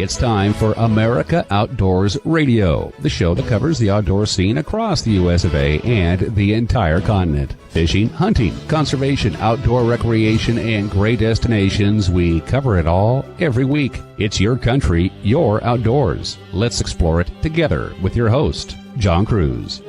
It's time for America Outdoors Radio, the show that covers the outdoor scene across the U.S. of A. and the entire continent. Fishing, hunting, conservation, outdoor recreation, and great destinations. We cover it all every week. It's your country, your outdoors. Let's explore it together with your host, John Cruz.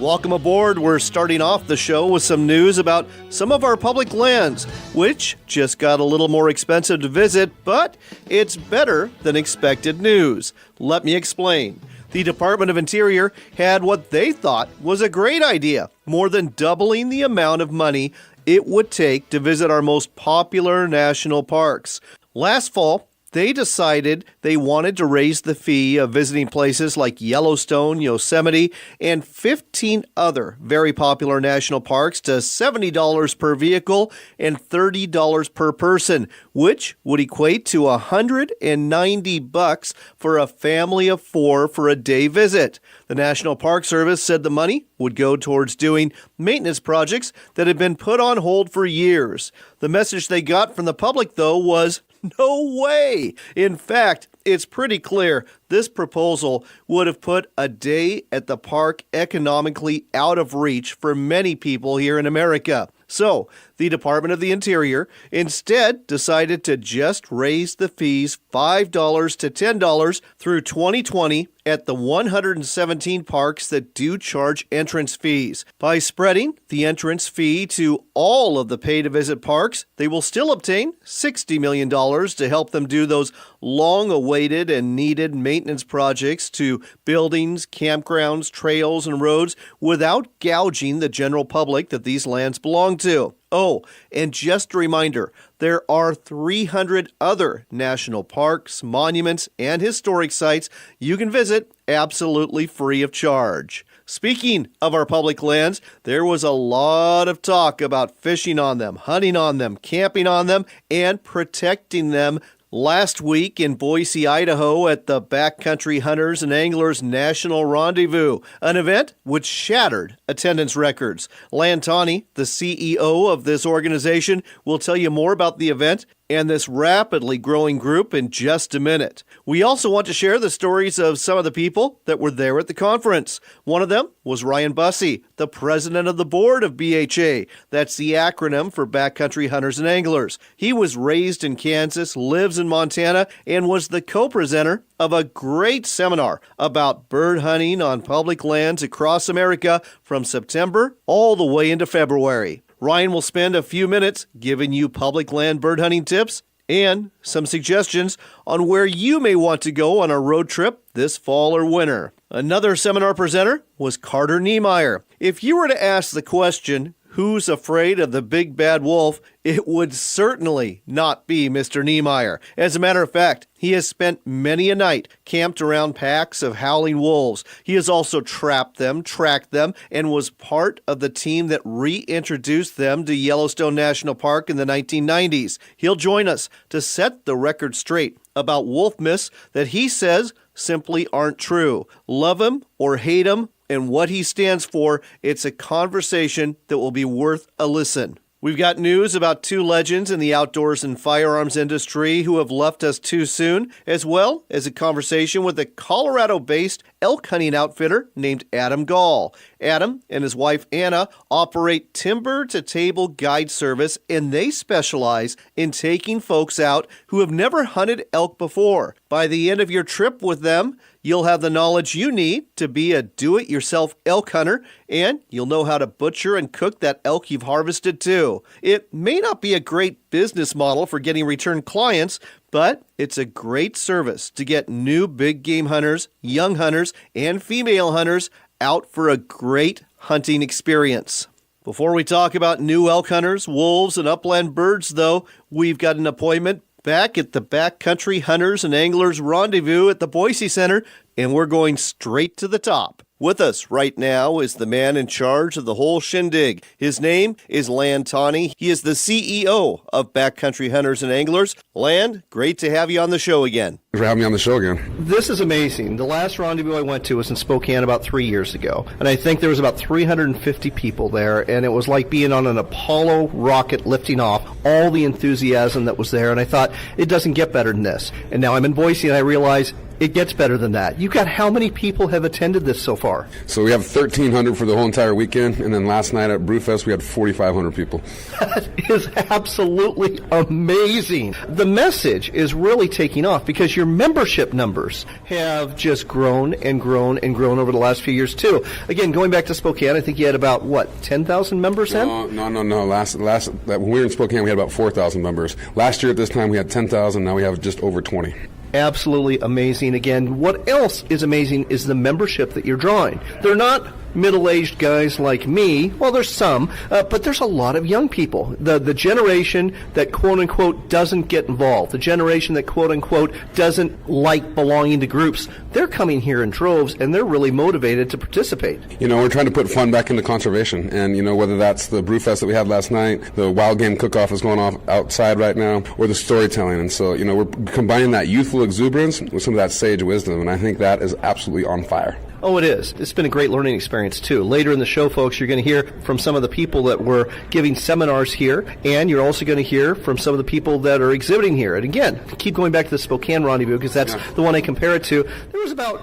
Welcome aboard. We're starting off the show with some news about some of our public lands, which just got a little more expensive to visit, but it's better than expected news. Let me explain. The Department of Interior had what they thought was a great idea, more than doubling the amount of money it would take to visit our most popular national parks. Last fall, they decided they wanted to raise the fee of visiting places like Yellowstone, Yosemite, and 15 other very popular national parks to $70 per vehicle and $30 per person, which would equate to $190 for a family of four for a day visit. The National Park Service said the money would go towards doing maintenance projects that had been put on hold for years. The message they got from the public, though, was no way. In fact, it's pretty clear this proposal would have put a day at the park economically out of reach for many people here in America. So, the Department of the Interior instead decided to just raise the fees $5 to $10 through 2020 at the 117 parks that do charge entrance fees. By spreading the entrance fee to all of the pay-to-visit parks, they will still obtain $60 million to help them do those long-awaited and needed maintenance projects to buildings, campgrounds, trails, and roads without gouging the general public that these lands belong to. Oh, and just a reminder, there are 300 other national parks, monuments, and historic sites you can visit absolutely free of charge. Speaking of our public lands, there was a lot of talk about fishing on them, hunting on them, camping on them, and protecting them last week in Boise, Idaho at the Backcountry Hunters and Anglers National Rendezvous, an event which shattered attendance records. Land Tawney, the CEO of this organization, will tell you more about the event and this rapidly growing group in just a minute. We also want to share the stories of some of the people that were there at the conference. One of them was Ryan Busse, the president of the board of BHA. That's the acronym for Backcountry Hunters and Anglers. He was raised in Kansas, lives in Montana, and was the co-presenter of a great seminar about bird hunting on public lands across America from September all the way into February. Ryan will spend a few minutes giving you public land bird hunting tips and some suggestions on where you may want to go on a road trip this fall or winter. Another seminar presenter was Carter Niemeyer. If you were to ask the question, who's afraid of the big bad wolf, it would certainly not be Mr. Niemeyer. As a matter of fact, he has spent many a night camped around packs of howling wolves. He has also trapped them, tracked them, and was part of the team that reintroduced them to Yellowstone National Park in the 1990s. He'll join us to set the record straight about wolf myths that he says simply aren't true. Love him or hate him, and what he stands for, it's a conversation that will be worth a listen. We've got news about two legends in the outdoors and firearms industry who have left us too soon, as well as a conversation with a Colorado-based elk hunting outfitter named Adam Gall. Adam and his wife Anna operate timber-to-table guide service, and they specialize in taking folks out who have never hunted elk before. By the end of your trip with them, you'll have the knowledge you need to be a do-it-yourself elk hunter, and you'll know how to butcher and cook that elk you've harvested too. It may not be a great business model for getting return clients, but it's a great service to get new big game hunters, young hunters, and female hunters out for a great hunting experience. Before we talk about new elk hunters, wolves, and upland birds, though, we've got an appointment back at the Backcountry Hunters and Anglers Rendezvous at the Boise Center, and we're going straight to the top. With us right now is the man in charge of the whole shindig. His name is Land Tawney. He is the CEO of Backcountry Hunters and Anglers. Land, great to have you on the show again. Thanks for having me on the show again. This is amazing. The last rendezvous I went to was in Spokane about 3 years ago, and I think there was about 350 people there, and it was like being on an Apollo rocket lifting off, all the enthusiasm that was there, and I thought, it doesn't get better than this. And now I'm in Boise, and I realize it gets better than that. You got how many people have attended this so far? So we have 1,300 for the whole entire weekend, and then last night at Brewfest we had 4,500 people. That is absolutely amazing. The message is really taking off because your membership numbers have just grown and grown and grown over the last few years too. Again, going back to Spokane, I think you had about, 10,000 members then? No. Last when we were in Spokane we had about 4,000 members. Last year at this time we had 10,000, now we have just over 20. Absolutely amazing. Again, what else is amazing is the membership that you're drawing. They're not middle-aged guys like me. Well, there's some, but there's a lot of young people. The generation that, quote-unquote, doesn't get involved, the generation that, quote-unquote, doesn't like belonging to groups, they're coming here in droves, and they're really motivated to participate. We're trying to put fun back into conservation, and, whether that's the Brewfest that we had last night, the wild game cook-off is going off outside right now, or the storytelling. And so, we're combining that youthful exuberance with some of that sage wisdom, and I think that is absolutely on fire. Oh, it is. It's been a great learning experience, too. Later in the show, folks, you're going to hear from some of the people that were giving seminars here, and you're also going to hear from some of the people that are exhibiting here. And again, keep going back to the Spokane Rendezvous, because that's the one I compare it to. There was about,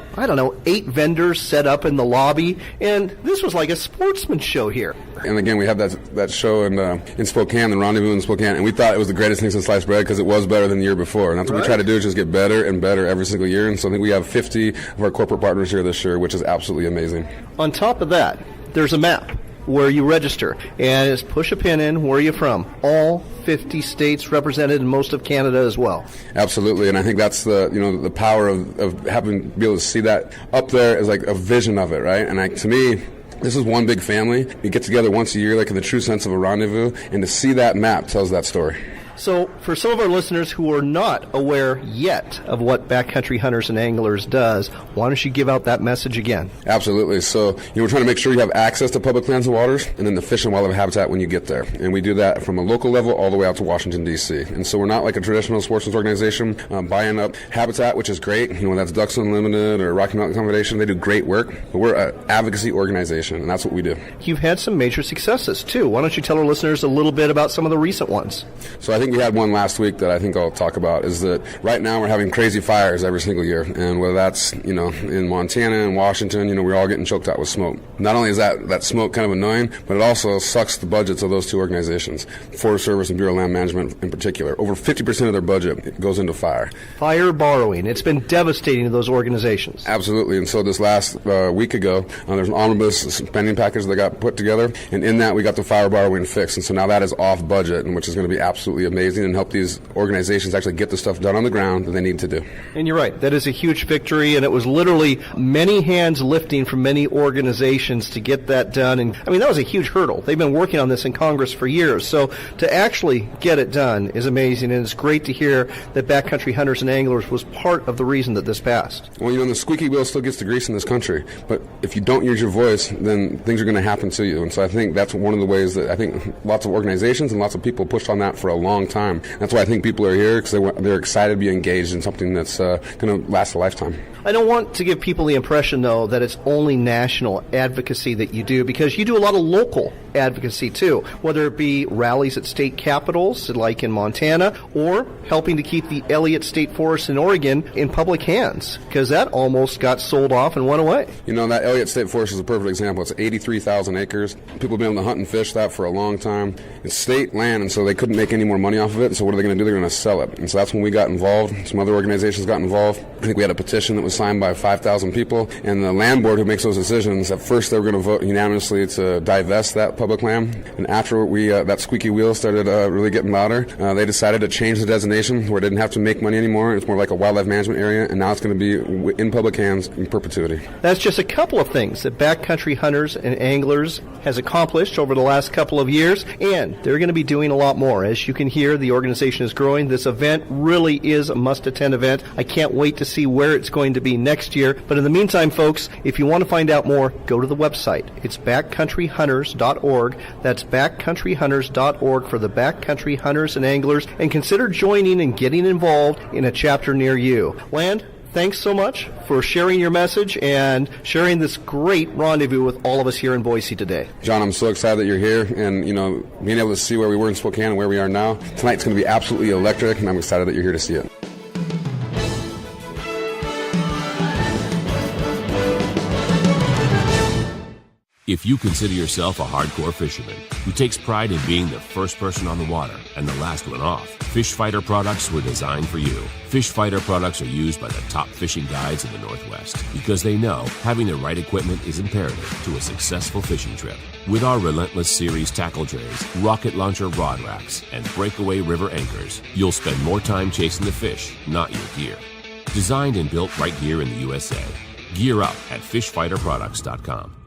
8 vendors set up in the lobby, and this was like a sportsman show here. And again, we had that show in Spokane, the Rendezvous in Spokane, and we thought it was the greatest thing since sliced bread because it was better than the year before. And that's what we try to do, is just get better and better every single year. And so I think we have 50 of our corporate partners here this year, which is absolutely amazing. On top of that, there's a map where you register, and it's push a pin in, where are you from? All 50 states represented, and most of Canada as well. Absolutely, and I think that's the power of having be able to see that up there as like a vision of it, right? And to me, this is one big family. We get together once a year, like in the true sense of a rendezvous, and to see that map tells that story. So for some of our listeners who are not aware yet of what Backcountry Hunters and Anglers does, why don't you give out that message again? Absolutely. So we're trying to make sure you have access to public lands and waters, and then the fish and wildlife habitat when you get there. And we do that from a local level all the way out to Washington, D.C. And so we're not like a traditional sportsman's organization buying up habitat, which is great. That's Ducks Unlimited or Rocky Mountain Conservation. They do great work. But we're an advocacy organization, and that's what we do. You've had some major successes, too. Why don't you tell our listeners a little bit about some of the recent ones? So I think we had one last week that I think I'll talk about, is that right now we're having crazy fires every single year, and whether that's in Montana and Washington, we're all getting choked out with smoke. Not only is that smoke kind of annoying, but it also sucks the budgets of those two organizations, Forest Service and Bureau of Land Management in particular. Over 50% of their budget goes into fire. Fire borrowing. It's been devastating to those organizations. Absolutely. And so this last week ago, there's an omnibus spending package that got put together, and in that we got the fire borrowing fixed. And so now that is off budget, and which is going to be absolutely amazing and help these organizations actually get the stuff done on the ground that they need to do. And you're right. That is a huge victory, and it was literally many hands lifting from many organizations to get that done. And I mean, that was a huge hurdle. They've been working on this in Congress for years. So to actually get it done is amazing, and it's great to hear that Backcountry Hunters and Anglers was part of the reason that this passed. Well, the squeaky wheel still gets the grease in this country, but if you don't use your voice, then things are going to happen to you. And so I think that's one of the ways that I think lots of organizations and lots of people pushed on that for a long time. That's why I think people are here, because they're excited to be engaged in something that's going to last a lifetime. I don't want to give people the impression, though, that it's only national advocacy that you do, because you do a lot of local advocacy, too, whether it be rallies at state capitals, like in Montana, or helping to keep the Elliott State Forest in Oregon in public hands, because that almost got sold off and went away. That Elliott State Forest is a perfect example. It's 83,000 acres. People have been able to hunt and fish that for a long time. It's state land, and so they couldn't make any more money off of it, and so what are they going to do? They're going to sell it. And so that's when we got involved. Some other organizations got involved. I think we had a petition that was signed by 5,000 people, and the land board who makes those decisions, at first they were going to vote unanimously to divest that public land, and after that squeaky wheel started really getting louder, they decided to change the designation where it didn't have to make money anymore. It's more like a wildlife management area, and now it's going to be in public hands in perpetuity. That's just a couple of things that Backcountry Hunters and Anglers has accomplished over the last couple of years, and they're going to be doing a lot more, as you can hear here. The organization is growing. This event really is a must-attend event. I can't wait to see where it's going to be next year. But in the meantime, folks, if you want to find out more, go to the website. It's backcountryhunters.org. That's backcountryhunters.org for the Backcountry Hunters and Anglers. And consider joining and getting involved in a chapter near you. Land, thanks so much for sharing your message and sharing this great rendezvous with all of us here in Boise today. John, I'm so excited that you're here, and being able to see where we were in Spokane and where we are now. Tonight's going to be absolutely electric, and I'm excited that you're here to see it. If you consider yourself a hardcore fisherman who takes pride in being the first person on the water and the last one off, Fish Fighter products were designed for you. Fish Fighter products are used by the top fishing guides in the Northwest because they know having the right equipment is imperative to a successful fishing trip. With our Relentless Series tackle trays, rocket launcher rod racks, and breakaway river anchors, you'll spend more time chasing the fish, not your gear. Designed and built right here in the USA. Gear up at fishfighterproducts.com.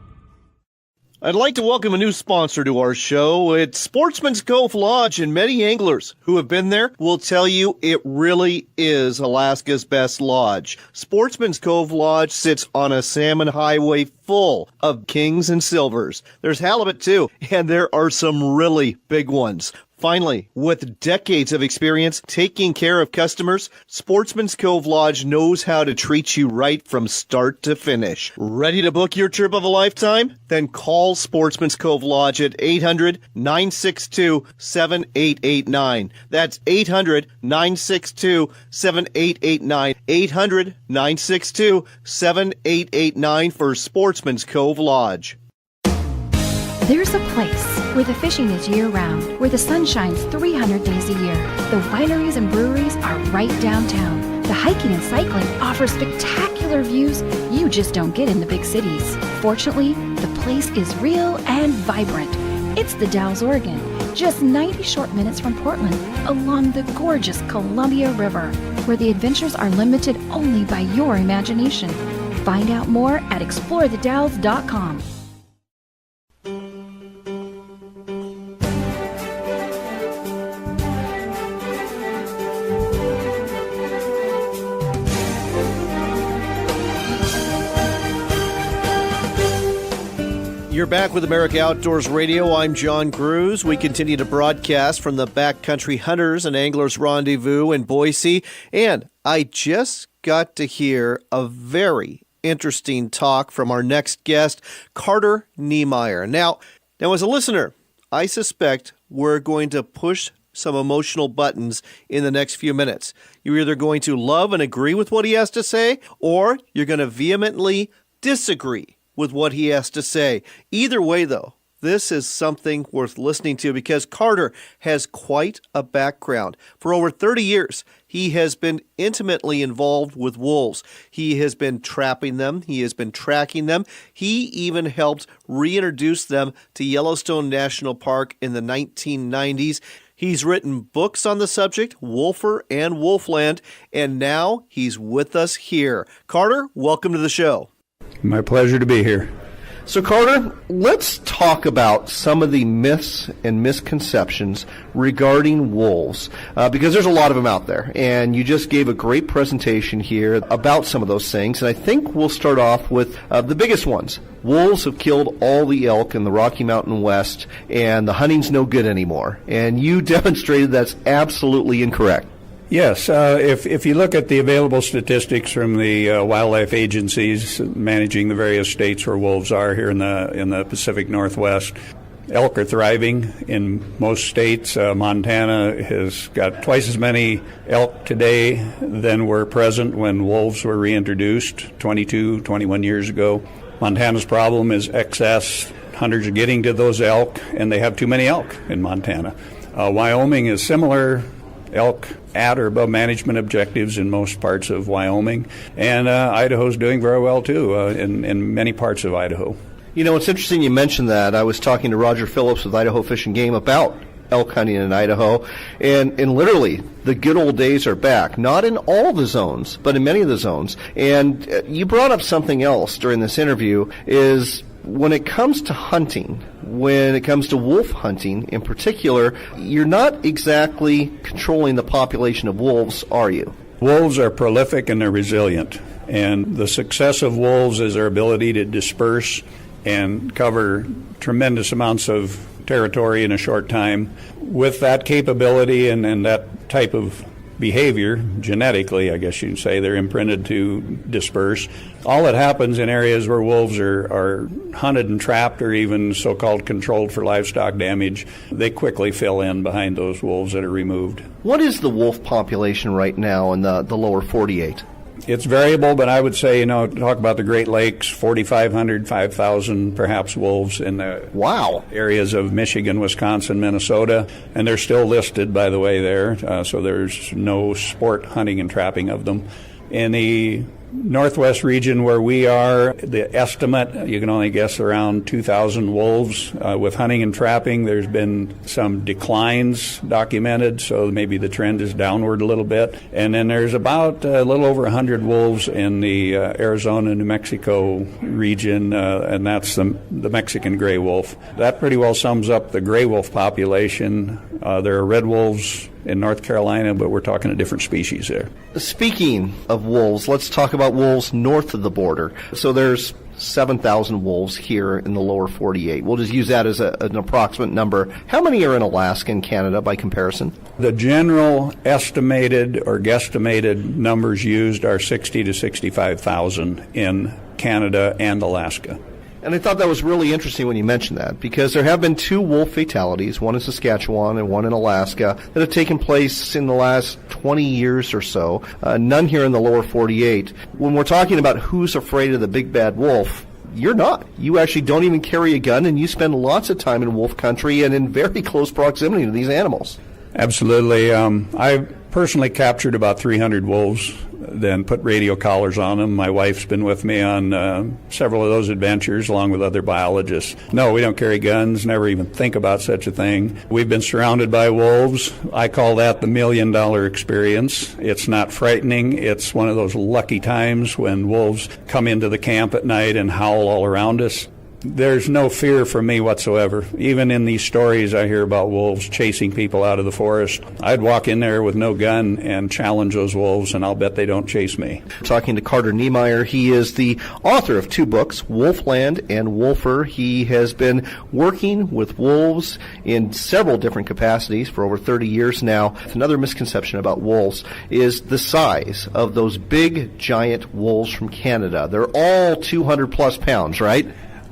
I'd like to welcome a new sponsor to our show. It's Sportsman's Cove Lodge, and many anglers who have been there will tell you it really is Alaska's best lodge. Sportsman's Cove Lodge sits on a salmon highway full of kings and silvers. There's halibut too, and there are some really big ones. Finally, with decades of experience taking care of customers, Sportsman's Cove Lodge knows how to treat you right from start to finish. Ready to book your trip of a lifetime? Then call Sportsman's Cove Lodge at 800-962-7889. That's 800-962-7889. 800-962-7889 for Sportsman's Cove Lodge. There's a place where the fishing is year-round, where the sun shines 300 days a year. The wineries and breweries are right downtown. The hiking and cycling offers spectacular views you just don't get in the big cities. Fortunately, the place is real and vibrant. It's the Dalles, Oregon, just 90 short minutes from Portland, along the gorgeous Columbia River, where the adventures are limited only by your imagination. Find out more at explorethedalles.com. You're back with America Outdoors Radio. I'm John Cruz. We continue to broadcast from the Backcountry Hunters and Anglers Rendezvous in Boise. And I just got to hear a very interesting talk from our next guest, Carter Niemeyer. Now, as a listener, I suspect we're going to push some emotional buttons in the next few minutes. You're either going to love and agree with what he has to say, or you're going to vehemently disagree with what he has to say. Either way, though, this is something worth listening to because Carter has quite a background. For over 30 years, he has been intimately involved with wolves. He has been trapping them. He has been tracking them. He even helped reintroduce them to Yellowstone National Park in the 1990s. He's written books on the subject, Wolfer and Wolfland, and now he's with us here. Carter, welcome to the show. My pleasure to be here. So, Carter, let's talk about some of the myths and misconceptions regarding wolves, because there's a lot of them out there, and you just gave a great presentation here about some of those things, and I think we'll start off with the biggest ones. Wolves have killed all the elk in the Rocky Mountain West, and the hunting's no good anymore, and you demonstrated that's absolutely incorrect. Yes, if you look at the available statistics from the wildlife agencies managing the various states where wolves are here in the Pacific Northwest, elk are thriving in most states. Montana has got twice as many elk today than were present when wolves were reintroduced 21 years ago. Montana's problem is excess. Hunters are getting to those elk, and they have too many elk in Montana. Wyoming is similar. Elk at or above management objectives in most parts of Wyoming. And Idaho's doing very well, too, in many parts of Idaho. You know, it's interesting you mentioned that. I was talking to Roger Phillips with Idaho Fish and Game about elk hunting in Idaho, and literally the good old days are back. Not in all the zones, but in many of the zones. And you brought up something else during this interview, is When it comes to hunting, when it comes to wolf hunting in particular, you're not exactly controlling the population of wolves, are you? Wolves are prolific and they're resilient. And the success of wolves is their ability to disperse and cover tremendous amounts of territory in a short time. With that capability and that type of behavior, genetically, I guess you'd say, they're imprinted to disperse. All that happens in areas where wolves are hunted and trapped or even so-called controlled for livestock damage, they quickly fill in behind those wolves that are removed. What is the wolf population right now in the lower 48? It's variable, but I would say, talk about the Great Lakes, 4,500, 5,000 perhaps wolves in the areas of Michigan, Wisconsin, Minnesota, and they're still listed, by the way, there, so there's no sport hunting and trapping of them. In the northwest region where we are, the estimate, you can only guess around 2,000 wolves. With hunting and trapping, there's been some declines documented, so maybe the trend is downward a little bit. And then there's about a little over 100 wolves in the Arizona, New Mexico region, and that's the Mexican gray wolf. That pretty well sums up the gray wolf population. There are red wolves in North Carolina, but we're talking a different species there. Speaking of wolves, let's talk about wolves north of the border. So there's 7,000 wolves here in the lower 48. We'll just use that as an approximate number. How many are in Alaska and Canada by comparison? The general estimated or guesstimated numbers used are 60 to 65,000 in Canada and Alaska. And I thought that was really interesting when you mentioned that, because there have been 2 wolf fatalities, one in Saskatchewan and one in Alaska, that have taken place in the last 20 years or so, none here in the lower 48. When we're talking about who's afraid of the big bad wolf, you're not. You actually don't even carry a gun, and you spend lots of time in wolf country and in very close proximity to these animals. Absolutely. I personally captured about 300 wolves, then put radio collars on them. My wife's been with me on several of those adventures, along with other biologists. No, we don't carry guns, never even think about such a thing. We've been surrounded by wolves. I call that the $1 million experience. It's not frightening. It's one of those lucky times when wolves come into the camp at night and howl all around us. There's no fear for me whatsoever. Even in these stories I hear about wolves chasing people out of the forest, I'd walk in there with no gun and challenge those wolves, and I'll bet they don't chase me. Talking to Carter Niemeyer, he is the author of 2 books, Wolfland and Wolfer. He has been working with wolves in several different capacities for over 30 years now. Another misconception about wolves is the size of those big, giant wolves from Canada. They're all 200 plus pounds, right?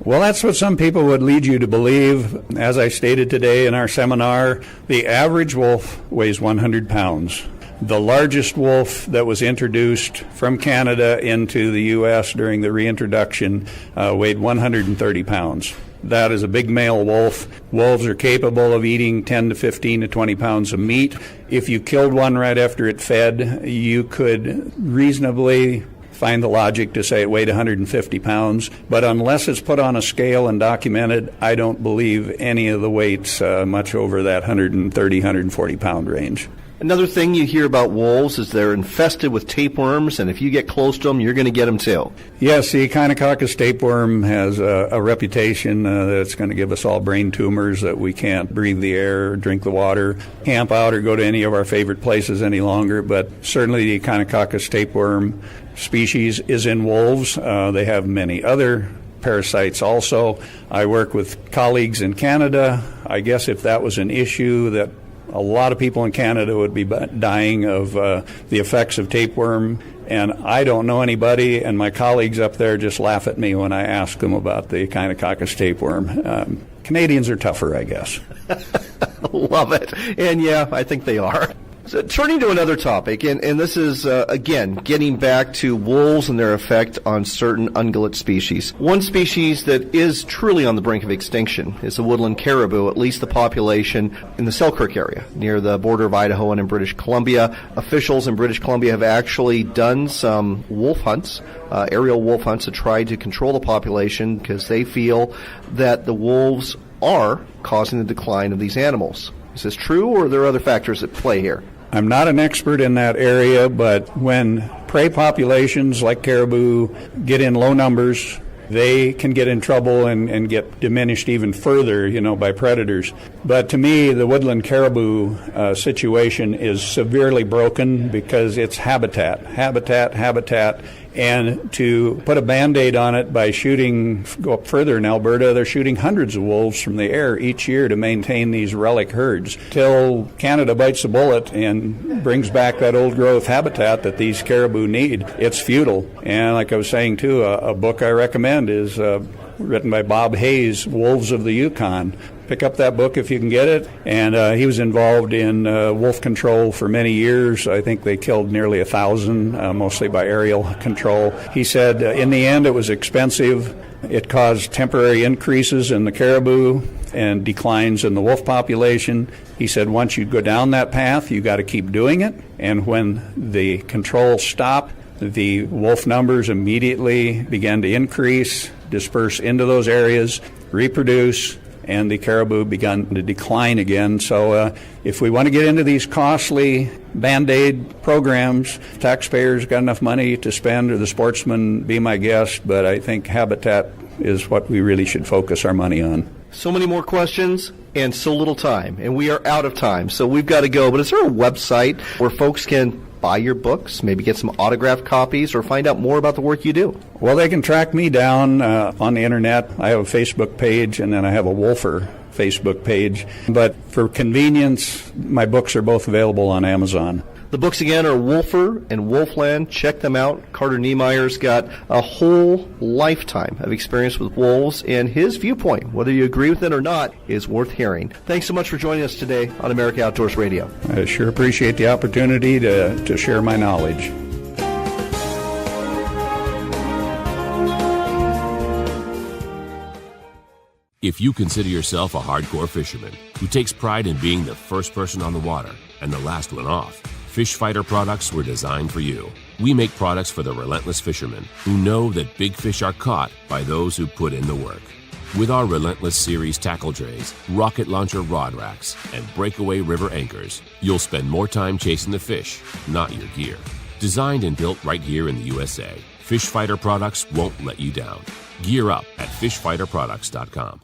Well, that's what some people would lead you to believe. As I stated today in our seminar, the average wolf weighs 100 pounds. The largest wolf that was introduced from Canada into the U.S. during the reintroduction weighed 130 pounds. That is a big male wolf. Wolves are capable of eating 10 to 15 to 20 pounds of meat. If you killed one right after it fed, you could reasonably find the logic to say it weighed 150 pounds, but unless it's put on a scale and documented, I don't believe any of the weights much over that 130, 140 pound range. Another thing you hear about wolves is they're infested with tapeworms, and if you get close to them, you're going to get them too. Yes, the Echinococcus tapeworm has a reputation that it's going to give us all brain tumors, that we can't breathe the air or drink the water, camp out or go to any of our favorite places any longer, but certainly the Echinococcus tapeworm species is in wolves. They have many other parasites also. I work with colleagues in Canada. I guess if that was an issue, that a lot of people in Canada would be dying of the effects of tapeworm, and I don't know anybody, and my colleagues up there just laugh at me when I ask them about the Echinococcus tapeworm. Canadians are tougher, I guess. Love it. And yeah, I think they are. So turning to another topic, and this is, again, getting back to wolves and their effect on certain ungulate species. One species that is truly on the brink of extinction is the woodland caribou, at least the population in the Selkirk area, near the border of Idaho and in British Columbia. Officials in British Columbia have actually done some wolf hunts, aerial wolf hunts, to try to control the population because they feel that the wolves are causing the decline of these animals. Is this true, or are there other factors at play here? I'm not an expert in that area, but when prey populations like caribou get in low numbers, they can get in trouble and get diminished even further, by predators. But to me, the woodland caribou situation is severely broken because it's habitat. And to put a Band-Aid on it by go up further in Alberta, they're shooting hundreds of wolves from the air each year to maintain these relic herds till Canada bites the bullet and brings back that old-growth habitat that these caribou need. It's futile. And like I was saying, too, a book I recommend is written by Bob Hayes, Wolves of the Yukon. Pick up that book if you can get it. And he was involved in wolf control for many years. I think they killed nearly 1,000, mostly by aerial control. He said in the end it was expensive. It caused temporary increases in the caribou and declines in the wolf population. He said once you go down that path, you got to keep doing it. And when the controls stop, the wolf numbers immediately began to increase, disperse into those areas, reproduce, and the caribou began to decline again. So if we want to get into these costly Band-Aid programs, taxpayers got enough money to spend, or the sportsmen, be my guest, but I think habitat is what we really should focus our money on. So many more questions and so little time, and we are out of time, so we've got to go. But is there a website where folks can buy your books, maybe get some autographed copies, or find out more about the work you do? Well, they can track me down on the internet. I have a Facebook page, and then I have a Wolfer Facebook page. But for convenience, my books are both available on Amazon. The books again are Wolfer and Wolfland. Check them out. Carter Niemeyer's got a whole lifetime of experience with wolves, and his viewpoint, whether you agree with it or not, is worth hearing. Thanks so much for joining us today on America Outdoors Radio. I sure appreciate the opportunity to share my knowledge. If you consider yourself a hardcore fisherman who takes pride in being the first person on the water and the last one off, Fish Fighter products were designed for you. We make products for the relentless fishermen who know that big fish are caught by those who put in the work. With our Relentless Series tackle trays, rocket launcher rod racks, and breakaway river anchors, you'll spend more time chasing the fish, not your gear. Designed and built right here in the USA, Fish Fighter products won't let you down. Gear up at fishfighterproducts.com.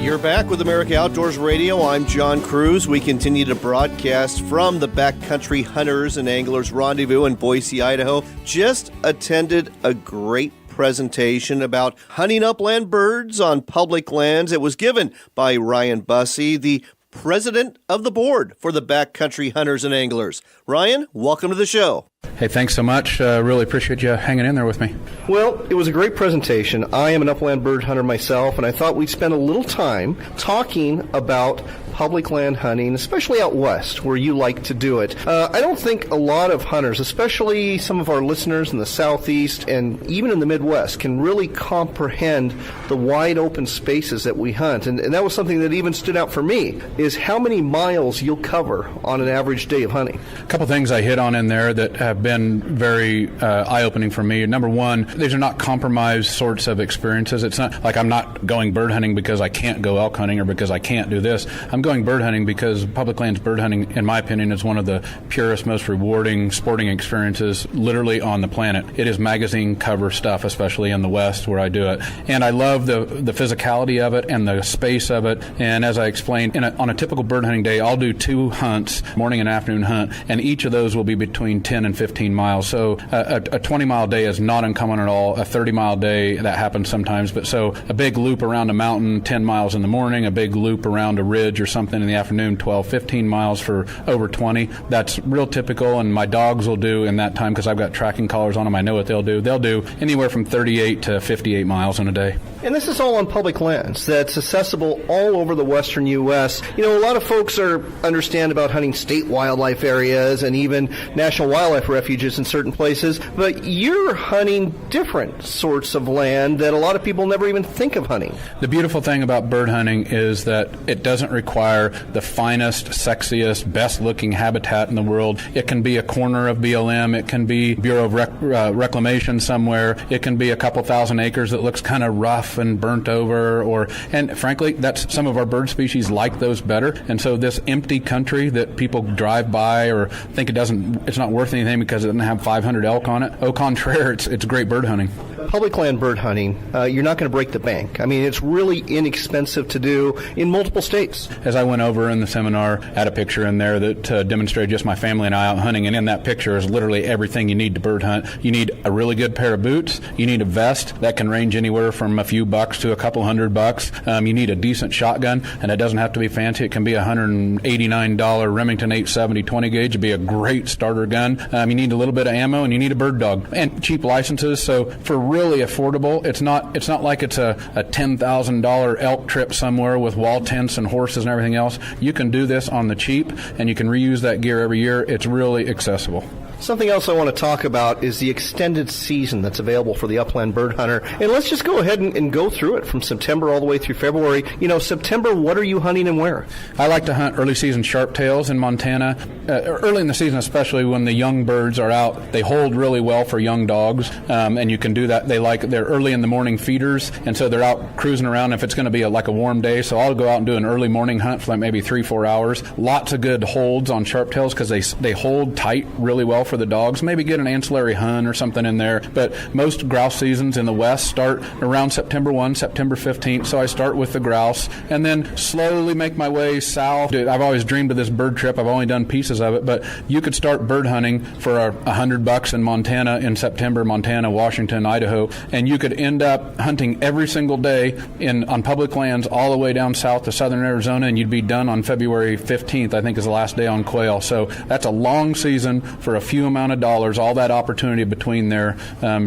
You're back with America Outdoors Radio. I'm John Cruz. We continue to broadcast from the Backcountry Hunters and Anglers Rendezvous in Boise, Idaho. Just attended a great presentation about hunting upland birds on public lands. It was given by Ryan Busse, the president of the board for the Backcountry Hunters and Anglers. Ryan, welcome to the show. Hey, thanks so much. Really appreciate you hanging in there with me. Well, it was a great presentation. I am an upland bird hunter myself, and I thought we'd spend a little time talking about public land hunting, especially out west, where you like to do it. I don't think a lot of hunters, especially some of our listeners in the southeast and even in the Midwest, can really comprehend the wide open spaces that we hunt. And that was something that even stood out for me, is how many miles you'll cover on an average day of hunting. A couple things I hit on in there that have been very eye-opening for me. Number one, these are not compromised sorts of experiences. It's not like I'm not going bird hunting because I can't go elk hunting or because I can't do this. I'm going bird hunting because public lands bird hunting, in my opinion, is one of the purest, most rewarding sporting experiences literally on the planet. It is magazine cover stuff, especially in the West where I do it. And I love the physicality of it and the space of it. And as I explained, on a typical bird hunting day, I'll do 2 hunts, morning and afternoon hunt, and each of those will be between 10 and 15 miles. So a 20-mile day is not uncommon at all. A 30-mile day, that happens sometimes. But so a big loop around a mountain, 10 miles in the morning, a big loop around a ridge or something in the afternoon, 12, 15 miles for over 20. That's real typical, and my dogs will do in that time, because I've got tracking collars on them. I know what they'll do. They'll do anywhere from 38 to 58 miles in a day. And this is all on public lands that's accessible all over the western U.S. You know, a lot of folks understand about hunting state wildlife areas and even national wildlife wildlife refuges in certain places, but you're hunting different sorts of land that a lot of people never even think of hunting. The beautiful thing about bird hunting is that it doesn't require the finest, sexiest, best-looking habitat in the world. It can be a corner of BLM. It can be Bureau of Reclamation somewhere. It can be a couple thousand acres that looks kind of rough and burnt over. And frankly, that's some of our bird species like those better. And so this empty country that people drive by or think it's not worth anything because it doesn't have 500 elk on it, au contraire, it's great bird hunting. Public land bird hunting, you're not going to break the bank. I mean, it's really inexpensive to do in multiple states. As I went over in the seminar, I had a picture in there that demonstrated just my family and I out hunting, and in that picture is literally everything you need to bird hunt. You need a really good pair of boots. You need a vest that can range anywhere from a few bucks to a couple $100. You need a decent shotgun, and it doesn't have to be fancy. It can be a $189 Remington 870 20 gauge. It'd be a great starter gun. You need a little bit of ammo, and you need a bird dog and cheap licenses. So for really affordable, it's not like it's a $10,000 elk trip somewhere with wall tents and horses and everything else. You can do this on the cheap, and you can reuse that gear every year. It's really accessible. Something else I want to talk about is the extended season that's available for the upland bird hunter. And let's just go ahead and go through it from September all the way through February. September, what are you hunting and where? I like to hunt early season sharptails in Montana. Early in the season, especially when the young birds are out, they hold really well for young dogs, and you can do that. They're early in the morning feeders, and so they're out cruising around if it's going to be a warm day. So I'll go out and do an early morning hunt for maybe 3-4 hours. Lots of good holds on sharptails because they hold tight really well for the dogs. Maybe get an ancillary hun or something in there. But most grouse seasons in the west start around September 1, September 15th. So I start with the grouse and then slowly make my way south. I've always dreamed of this bird trip. I've only done pieces of it, but you could start bird hunting for $100 in Montana in September, Montana, Washington, Idaho, and you could end up hunting every single day on public lands all the way down south to southern Arizona, and you'd be done on February 15th, I think is the last day on quail. So that's a long season for a few amount of dollars, all that opportunity between there,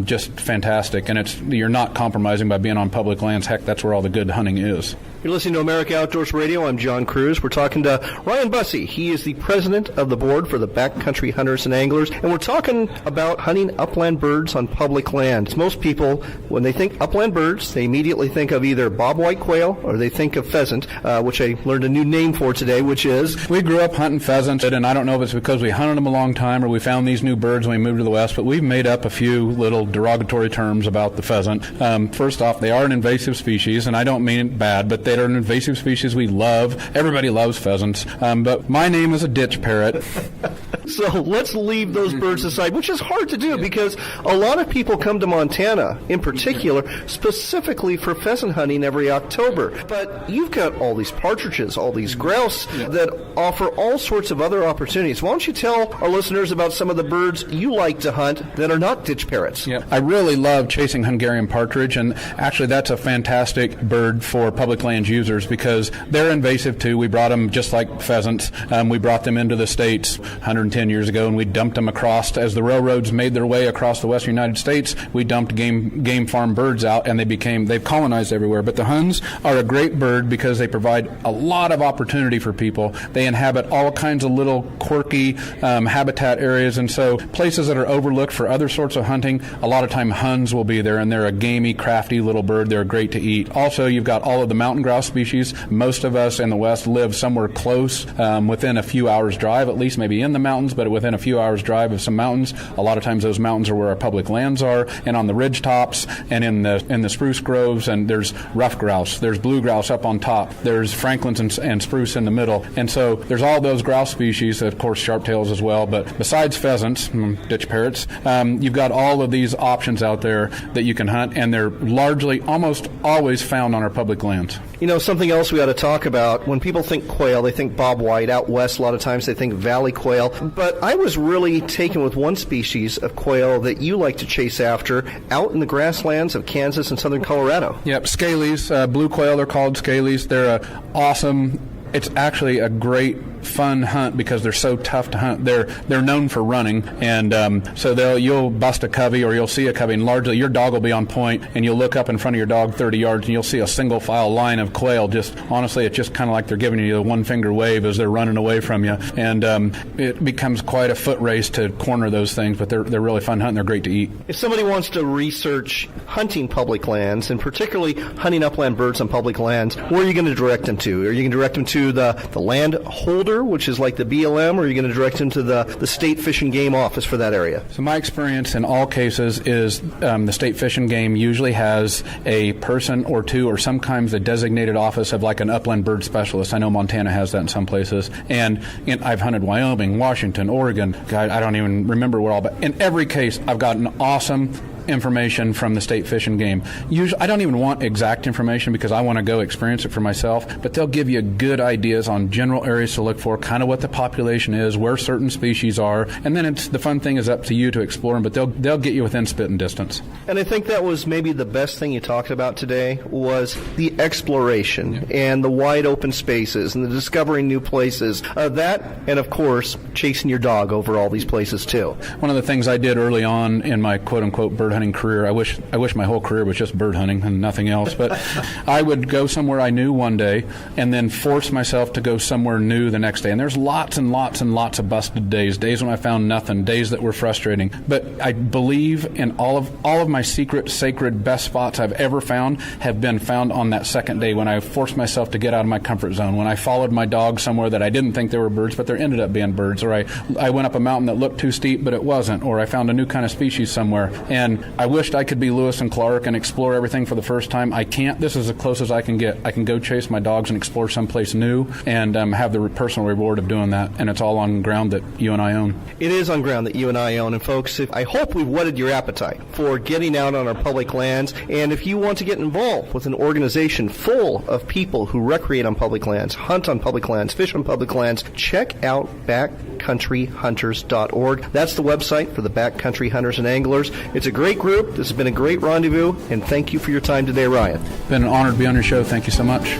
just fantastic. And you're not compromising by being on public lands. Heck, that's where all the good hunting is. You're listening to America Outdoors Radio. I'm John Cruz. We're talking to Ryan Busse. He is the president of the board for the Backcountry Hunters and Anglers, and we're talking about hunting upland birds on public lands. Most people, when they think upland birds, they immediately think of either bobwhite quail or they think of pheasant, which I learned a new name for today, which is... We grew up hunting pheasants, and I don't know if it's because we hunted them a long time or we found these new birds when we moved to the west, but we've made up a few little derogatory terms about the pheasant. First off, they are an invasive species, and I don't mean it bad, but they're an invasive species we love. Everybody loves pheasants, but my name is a ditch parrot. So let's leave those birds aside, which is hard to do because a lot of people come to Montana, in particular, specifically for pheasant hunting every October. But you've got all these partridges, all these grouse that offer all sorts of other opportunities. Why don't you tell our listeners about some of the birds you like to hunt that are not ditch parrots? Yeah, I really love chasing Hungarian partridge, and actually that's a fantastic bird for public land users because they're invasive too. We brought them just like pheasants. We brought them into the States 110 years ago, and we dumped them across. As the railroads made their way across the western United States, we dumped game farm birds out, and they've colonized everywhere. But the Huns are a great bird because they provide a lot of opportunity for people. They inhabit all kinds of little quirky habitat areas, and so places that are overlooked for other sorts of hunting, a lot of time Huns will be there, and they're a gamey, crafty little bird. They're great to eat. Also, you've got all of the mountain grouse species. Most of us in the West live somewhere close, within a few hours drive, at least maybe in the mountains, but within a few hours drive of some mountains. A lot of times those mountains are where our public lands are, and on the ridge tops and in the spruce groves, and there's ruffed grouse, there's blue grouse up on top, there's franklins and spruce in the middle, and so there's all those grouse species, of course sharptails as well, but besides pheasants, ditch parrots, you've got all of these options out there that you can hunt, and they're largely almost always found on our public lands. Something else we ought to talk about, when people think quail, they think bobwhite. Out west, a lot of times they think valley quail. But I was really taken with one species of quail that you like to chase after out in the grasslands of Kansas and southern Colorado. Yep, scalies, blue quail, they're called scalies. They're awesome. It's actually a great fun hunt because they're so tough to hunt. They're known for running, and so you'll bust a covey or you'll see a covey, and largely your dog will be on point, and you'll look up in front of your dog 30 yards and you'll see a single file line of quail. Just honestly, it's just kind of like they're giving you the one finger wave as they're running away from you, and it becomes quite a foot race to corner those things, but they're really fun hunting. They're great to eat. If somebody wants to research hunting public lands, and particularly hunting upland birds on public lands, where are you going to direct them to? Are you going to direct them to the land holder, which is like the BLM, or are you going to direct them to the State Fish and Game Office for that area? So my experience in all cases is the State Fish and Game usually has a person or two, or sometimes a designated office of like an upland bird specialist. I know Montana has that in some places, and I've hunted Wyoming, Washington, Oregon. God, I don't even remember where all, but in every case, I've gotten awesome information from the State Fish and Game. Usually, I don't even want exact information because I want to go experience it for myself, but they'll give you good ideas on general areas to look for, kind of what the population is, where certain species are, and then the fun thing is up to you to explore them, but they'll get you within spitting distance. And I think that was maybe the best thing you talked about today was the exploration and the wide open spaces and the discovering new places. That, and of course, chasing your dog over all these places too. One of the things I did early on in my quote-unquote bird hunting career, I wish my whole career was just bird hunting and nothing else, but I would go somewhere I knew one day and then force myself to go somewhere new the next day. And there's lots and lots and lots of busted days when I found nothing, days that were frustrating. But I believe in all of my secret, sacred, best spots I've ever found have been found on that second day when I forced myself to get out of my comfort zone, when I followed my dog somewhere that I didn't think there were birds, but there ended up being birds, or I went up a mountain that looked too steep, but it wasn't, or I found a new kind of species somewhere. And I wished I could be Lewis and Clark and explore everything for the first time. I can't. This is as close as I can get. I can go chase my dogs and explore someplace new and have the personal reward of doing that. And it's all on ground that you and I own. It is on ground that you and I own. And folks, I hope we've whetted your appetite for getting out on our public lands. And if you want to get involved with an organization full of people who recreate on public lands, hunt on public lands, fish on public lands, check out backcountryhunters.org. That's the website for the Backcountry Hunters and Anglers. It's a great group. This has been a great rendezvous, and thank you for your time today, Ryan. Been an honor to be on your show. Thank you so much.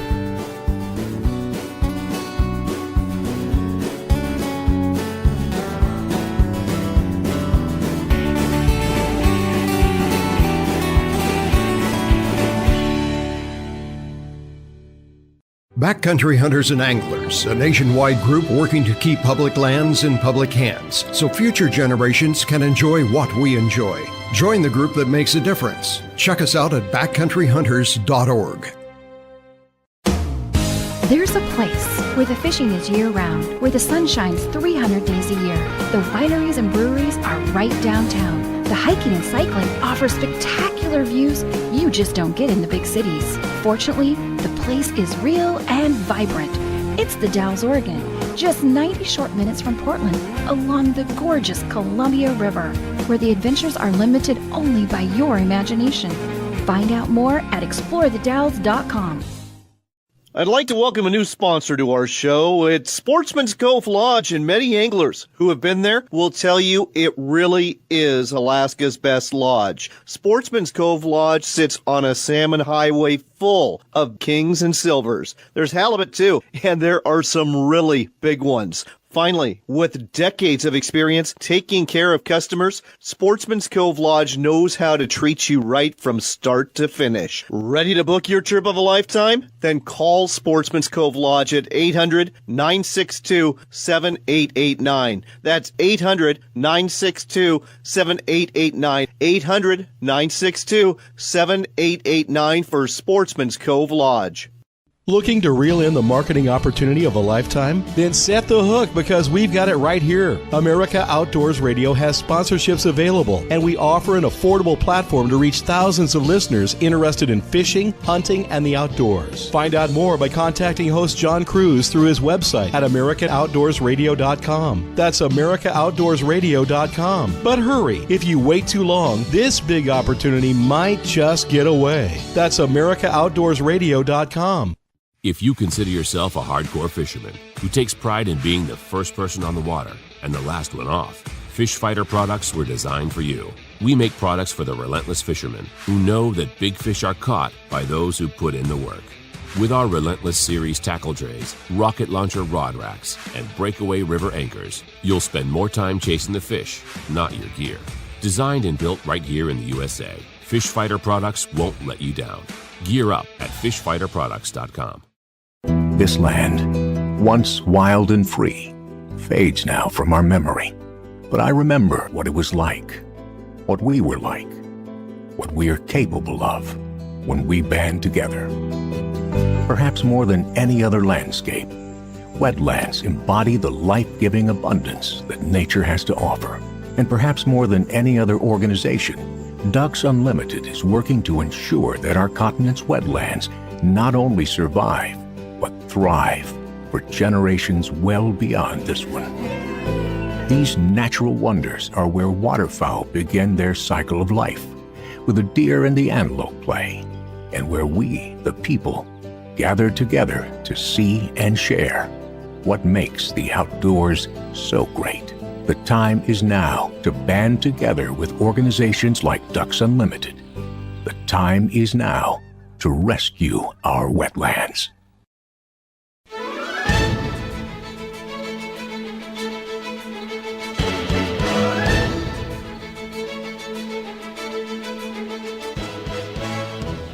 Backcountry Hunters and Anglers, a nationwide group working to keep public lands in public hands so future generations can enjoy what we enjoy. Join the group that makes a difference. Check us out at backcountryhunters.org. There's a place where the fishing is year-round, where the sun shines 300 days a year. The wineries and breweries are right downtown. The hiking and cycling offer spectacular views you just don't get in the big cities. Fortunately, the place is real and vibrant. It's the Dalles, Oregon, just 90 short minutes from Portland, along the gorgeous Columbia River, where the adventures are limited only by your imagination. Find out more at explorethedalles.com. I'd like to welcome a new sponsor to our show. It's Sportsman's Cove Lodge, and many anglers who have been there will tell you it really is Alaska's best lodge. Sportsman's Cove Lodge sits on a salmon highway full of kings and silvers. There's halibut too, and there are some really big ones. Finally, with decades of experience taking care of customers, Sportsman's Cove Lodge knows how to treat you right from start to finish. Ready to book your trip of a lifetime? Then call Sportsman's Cove Lodge at 800-962-7889. That's 800-962-7889. 800-962-7889 for Sportsman's Cove Lodge. Looking to reel in the marketing opportunity of a lifetime? Then set the hook, because we've got it right here. America Outdoors Radio has sponsorships available, and we offer an affordable platform to reach thousands of listeners interested in fishing, hunting, and the outdoors. Find out more by contacting host John Cruz through his website at AmericanOutdoorsRadio.com. That's AmericanOutdoorsRadio.com. But hurry, if you wait too long, this big opportunity might just get away. That's AmericanOutdoorsRadio.com. If you consider yourself a hardcore fisherman who takes pride in being the first person on the water and the last one off, Fish Fighter products were designed for you. We make products for the relentless fishermen who know that big fish are caught by those who put in the work. With our Relentless Series tackle trays, rocket launcher rod racks, and breakaway river anchors, you'll spend more time chasing the fish, not your gear. Designed and built right here in the USA, Fish Fighter products won't let you down. Gear up at fishfighterproducts.com. This land, once wild and free, fades now from our memory. But I remember what it was like, what we were like, what we are capable of when we band together. Perhaps more than any other landscape, wetlands embody the life-giving abundance that nature has to offer. And perhaps more than any other organization, Ducks Unlimited is working to ensure that our continent's wetlands not only survive, but thrive for generations well beyond this one. These natural wonders are where waterfowl begin their cycle of life, where the deer and the antelope play, and where we, the people, gather together to see and share what makes the outdoors so great. The time is now to band together with organizations like Ducks Unlimited. The time is now to rescue our wetlands.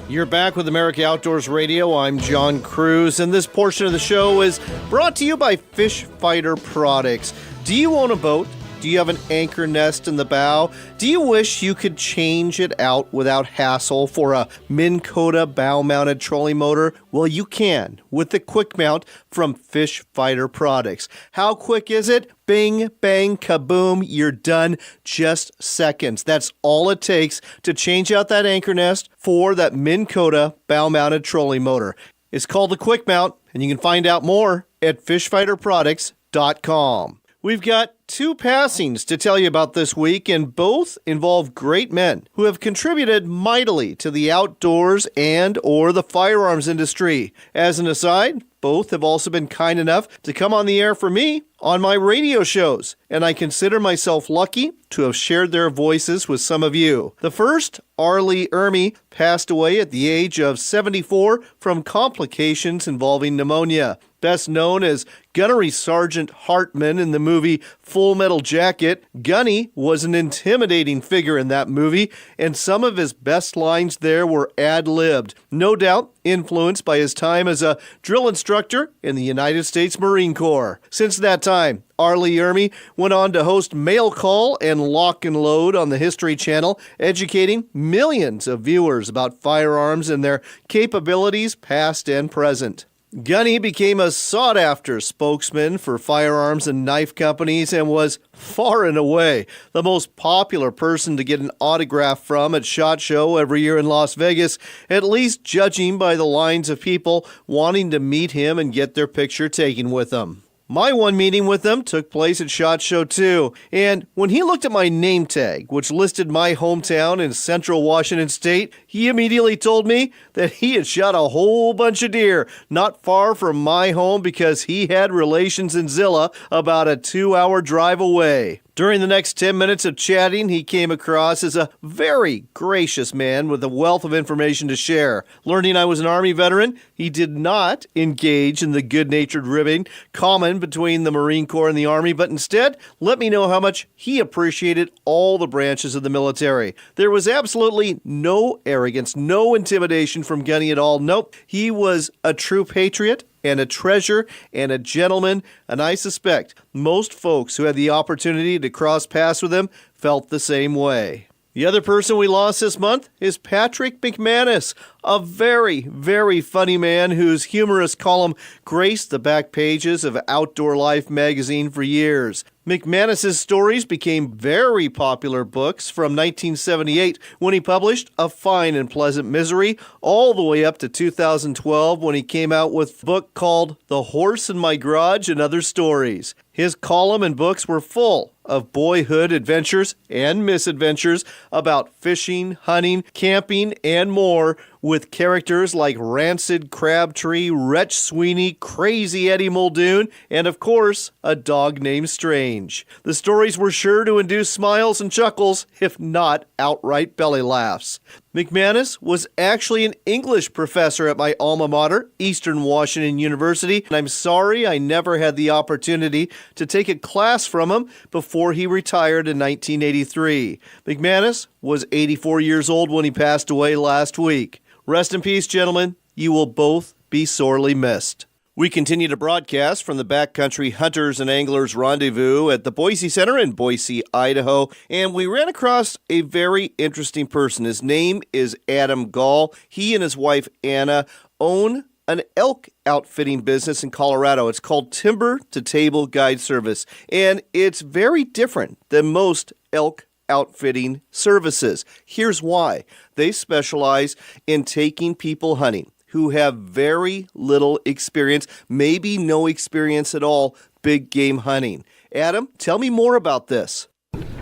You're back with America Outdoors Radio. I'm John Cruz, and this portion of the show is brought to you by Fish Fighter Products. Do you own a boat? Do you have an anchor nest in the bow? Do you wish you could change it out without hassle for a Minn Kota bow-mounted trolling motor? Well, you can with the Quick Mount from Fish Fighter Products. How quick is it? Bing, bang, kaboom, you're done. Just seconds. That's all it takes to change out that anchor nest for that Minn Kota bow-mounted trolling motor. It's called the Quick Mount, and you can find out more at fishfighterproducts.com. We've got two passings to tell you about this week, and both involve great men who have contributed mightily to the outdoors and or the firearms industry. As an aside, both have also been kind enough to come on the air for me on my radio shows, and I consider myself lucky to have shared their voices with some of you. The first, R. Lee Ermey, passed away at the age of 74 from complications involving pneumonia. Best known as Gunnery Sergeant Hartman in the movie Full Metal Jacket, Gunny was an intimidating figure in that movie, and some of his best lines there were ad-libbed, no doubt influenced by his time as a drill instructor in the United States Marine Corps. Since that time, R. Lee Ermey went on to host Mail Call and Lock and Load on the History Channel, educating millions of viewers about firearms and their capabilities past and present. Gunny became a sought-after spokesman for firearms and knife companies and was far and away the most popular person to get an autograph from at SHOT Show every year in Las Vegas, at least judging by the lines of people wanting to meet him and get their picture taken with him. My one meeting with him took place at SHOT Show 2, and when he looked at my name tag, which listed my hometown in central Washington state, he immediately told me that he had shot a whole bunch of deer not far from my home because he had relations in Zilla about a 2-hour drive away. During the next 10 minutes of chatting, he came across as a very gracious man with a wealth of information to share. Learning I was an Army veteran, he did not engage in the good-natured ribbing common between the Marine Corps and the Army, but instead let me know how much he appreciated all the branches of the military. There was absolutely no arrogance, no intimidation from Gunny at all. Nope, he was a true patriot and a treasure and a gentleman, and I suspect most folks who had the opportunity to cross paths with him felt the same way. The other person we lost this month is Patrick McManus, a very, very funny man whose humorous column graced the back pages of Outdoor Life magazine for years. McManus's stories became very popular books from 1978 when he published A Fine and Pleasant Misery, all the way up to 2012 when he came out with a book called The Horse in My Garage and Other Stories. His column and books were full of boyhood adventures and misadventures about fishing, hunting, camping, and more, with characters like Rancid Crabtree, Wretch Sweeney, Crazy Eddie Muldoon, and of course, a dog named Strange. The stories were sure to induce smiles and chuckles, if not outright belly laughs. McManus was actually an English professor at my alma mater, Eastern Washington University, and I'm sorry I never had the opportunity to take a class from him before he retired in 1983. McManus was 84 years old when he passed away last week. Rest in peace, gentlemen. You will both be sorely missed. We continue to broadcast from the Backcountry Hunters and Anglers Rendezvous at the Boise Center in Boise, Idaho, and we ran across a very interesting person. His name is Adam Gall. He and his wife, Anna, own an elk outfitting business in Colorado. It's called Timber to Table Guide Service, and it's very different than most elk outfitting services. Here's why. They specialize in taking people hunting who have very little experience, maybe no experience at all, big game hunting. Adam, tell me more about this.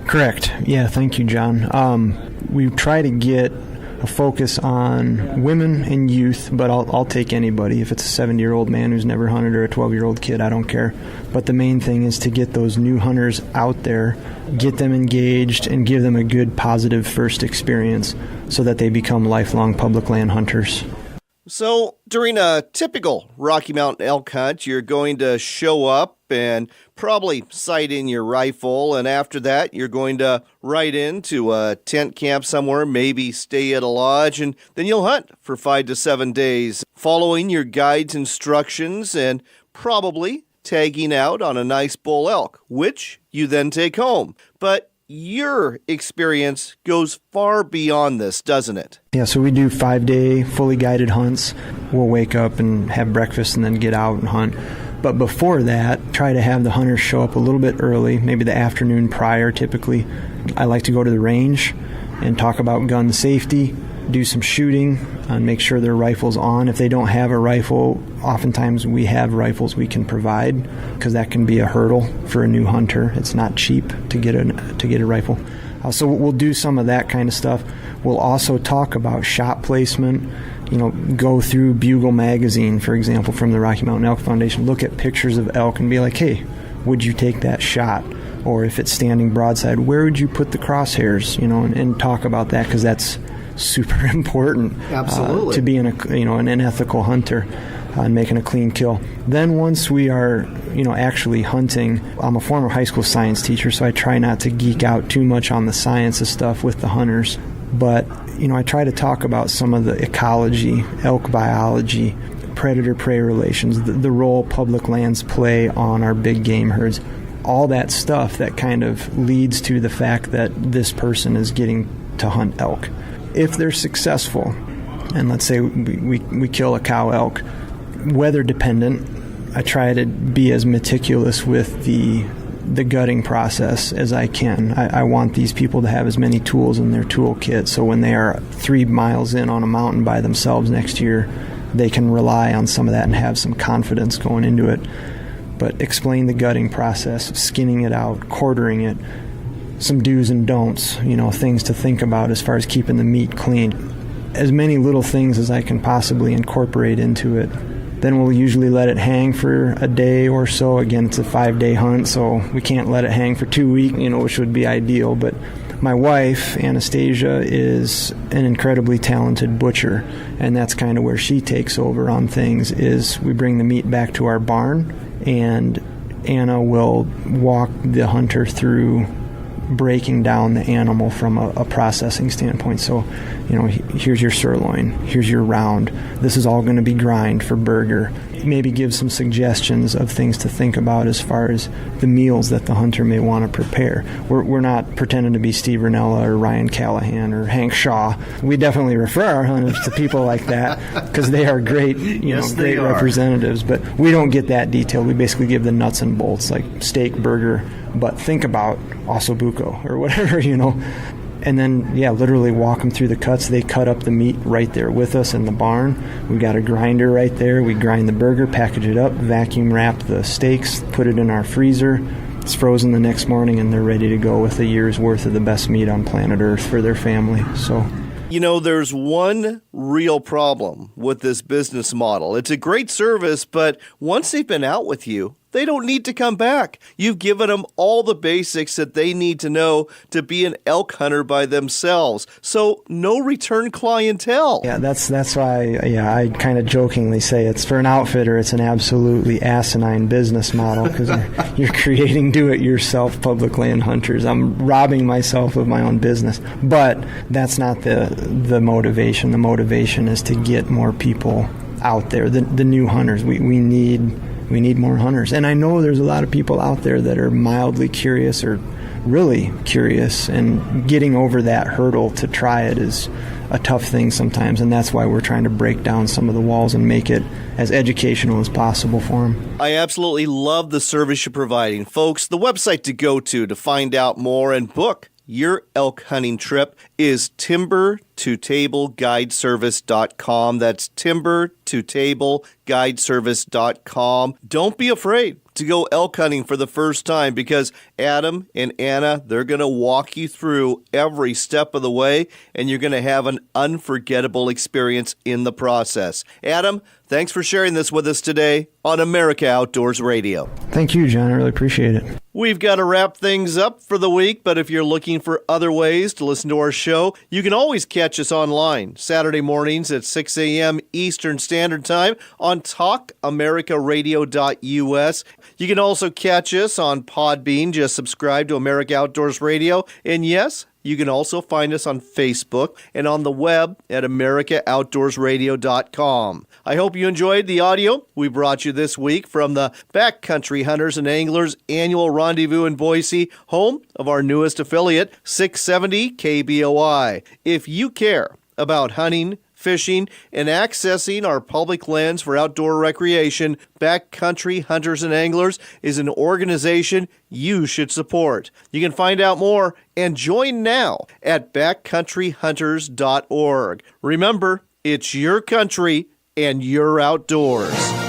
Correct. Yeah, thank you, John. We try to get a focus on women and youth, but I'll take anybody. If it's a 70-year-old man who's never hunted or a 12-year-old kid, I don't care. But the main thing is to get those new hunters out there, get them engaged, and give them a good, positive first experience so that they become lifelong public land hunters. So during a typical Rocky Mountain elk hunt, you're going to show up and probably sight in your rifle, and after that, you're going to ride into a tent camp somewhere, maybe stay at a lodge, and then you'll hunt for 5 to 7 days, following your guide's instructions and probably tagging out on a nice bull elk, which you then take home. But your experience goes far beyond this, doesn't it? Yeah, so we do 5-day fully guided hunts. We'll wake up and have breakfast and then get out and hunt. But before that, try to have the hunters show up a little bit early, maybe the afternoon prior typically. I like to go to the range and talk about gun safety, do some shooting, and make sure their rifle's on. If they don't have a rifle, oftentimes we have rifles we can provide, because that can be a hurdle for a new hunter. It's not cheap to get a rifle. So we'll do some of that kind of stuff. We'll also talk about shot placement. Go through Bugle magazine, for example, from the Rocky Mountain Elk Foundation, look at pictures of elk and be like, hey, would you take that shot? Or if it's standing broadside, where would you put the crosshairs? And talk about that, because that's super important. Absolutely. To be an ethical hunter and making a clean kill. Then once we are actually hunting, I'm a former high school science teacher, so I try not to geek out too much on the science of stuff with the hunters, but I try to talk about some of the ecology, elk biology, predator-prey relations, the role public lands play on our big game herds, all that stuff that kind of leads to the fact that this person is getting to hunt elk. If they're successful, and let's say we kill a cow elk, weather dependent, I try to be as meticulous with the gutting process as I can. I want these people to have as many tools in their toolkit, so when they are 3 miles in on a mountain by themselves next year, they can rely on some of that and have some confidence going into it. But explain the gutting process, skinning it out, quartering it, some do's and don'ts, things to think about as far as keeping the meat clean. As many little things as I can possibly incorporate into it. Then we'll usually let it hang for a day or so. Again, it's a 5-day hunt, so we can't let it hang for 2 weeks, which would be ideal. But my wife, Anastasia, is an incredibly talented butcher, and that's kind of where she takes over on things, is we bring the meat back to our barn, and Anna will walk the hunter through breaking down the animal from a processing standpoint. So, here's your sirloin, here's your round. This is all going to be grind for burger. Maybe give some suggestions of things to think about as far as the meals that the hunter may want to prepare. We're not pretending to be Steve Rinella or Ryan Callahan or Hank Shaw. We definitely refer our hunters to people like that, because they are great, great representatives. But we don't get that detailed. We basically give the nuts and bolts, like steak, burger, but think about ossobuco or whatever, And then, literally walk them through the cuts. They cut up the meat right there with us in the barn. We got a grinder right there. We grind the burger, package it up, vacuum wrap the steaks, put it in our freezer. It's frozen the next morning, and they're ready to go with a year's worth of the best meat on planet Earth for their family. So, there's one real problem with this business model. It's a great service, but once they've been out with you, they don't need to come back. You've given them all the basics that they need to know to be an elk hunter by themselves. So no return clientele. Yeah, that's why I kind of jokingly say it's for an outfitter, it's an absolutely asinine business model because you're creating do-it-yourself public land hunters. I'm robbing myself of my own business. But that's not the motivation. The motivation is to get more people out there, the new hunters. We need more hunters. And I know there's a lot of people out there that are mildly curious or really curious, and getting over that hurdle to try it is a tough thing sometimes, and that's why we're trying to break down some of the walls and make it as educational as possible for them. I absolutely love the service you're providing. Folks, the website to go to find out more and book your elk hunting trip is timber2tableguideservice.com. That's timber2tableguideservice.com. Don't be afraid to go elk hunting for the first time, because Adam and Anna, they're going to walk you through every step of the way, and you're going to have an unforgettable experience in the process. Adam, thanks for sharing this with us today on America Outdoors Radio. Thank you, John. I really appreciate it. We've got to wrap things up for the week, but if you're looking for other ways to listen to our show, you can always catch us online Saturday mornings at 6 a.m. Eastern Standard Time on talkamericaradio.us. You can also catch us on Podbean. Just subscribe to America Outdoors Radio. And yes, you can also find us on Facebook and on the web at AmericaOutdoorsRadio.com. I hope you enjoyed the audio we brought you this week from the Backcountry Hunters and Anglers annual rendezvous in Boise, home of our newest affiliate, 670 KBOI. If you care about hunting, fishing, and accessing our public lands for outdoor recreation, Backcountry Hunters and Anglers is an organization you should support. You can find out more and join now at backcountryhunters.org. Remember, it's your country and your outdoors.